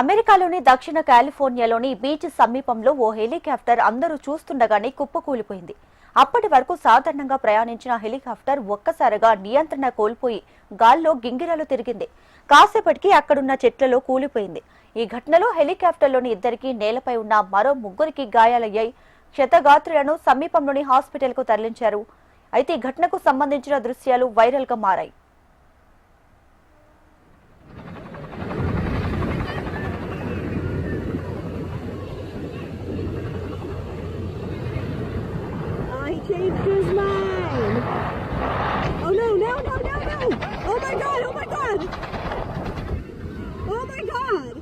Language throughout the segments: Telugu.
అమెరికాలోని దక్షిణ కాలిఫోర్నియాలోని బీచ్ సమీపంలో ఓ హెలికాప్టర్ అందరూ చూస్తుండగానే కుప్పకూలిపోయింది. అప్పటి వరకు సాధారణంగా ప్రయాణించిన హెలికాప్టర్ ఒక్కసారిగా నియంత్రణ కోల్పోయి గాల్లో గింగిరాలు తిరిగింది. కాసేపటికి అక్కడున్న చెట్లలో కూలిపోయింది. ఈ ఘటనలో హెలికాప్టర్లోని ఇద్దరికి నేలపై ఉన్న మరో ముగ్గురికి గాయాలయ్యాయి. క్షతగాత్రులను సమీపంలోని హాస్పిటల్కు తరలించారు. అయితే ఈ ఘటనకు సంబంధించిన దృశ్యాలు వైరల్ గా మారాయి. He changed his mind. Oh no, no, no, no, no! Oh my god, oh my god! Oh my god!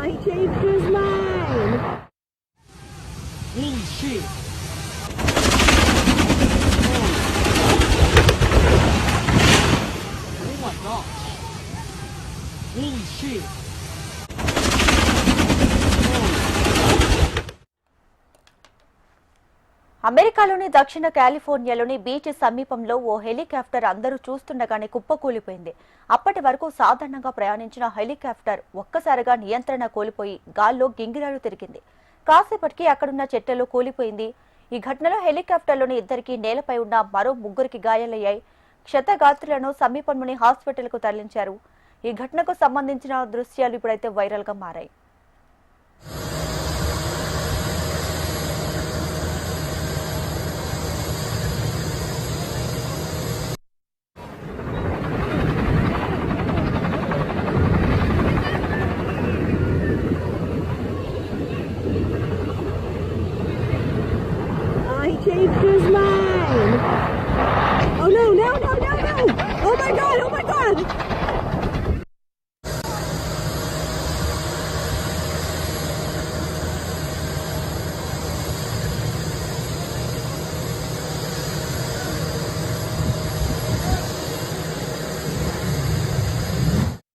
He changed his mind. Holy shit! Oh my gosh! Holy shit! అమెరికాలోని దక్షిణ కాలిఫోర్నియాలోని బీచ్ సమీపంలో ఓ హెలికాప్టర్ అందరూ చూస్తుండగానే కుప్పకూలిపోయింది. అప్పటి వరకు సాధారణంగా ప్రయాణించిన హెలికాప్టర్ ఒక్కసారిగా నియంత్రణ కోల్పోయి గాల్లో గింగిరాలు తిరిగింది. కాసేపటికి అక్కడున్న చెట్లలో కూలిపోయింది. ఈ ఘటనలో హెలికాప్టర్లోని ఇద్దరికి నేలపై ఉన్న మరో ముగ్గురికి గాయాలయ్యాయి. క్షతగాత్రులను సమీపంలోని హాస్పిటల్కు తరలించారు. ఈ ఘటనకు సంబంధించిన దృశ్యాలు ఇప్పుడైతే వైరల్ గా మారాయి.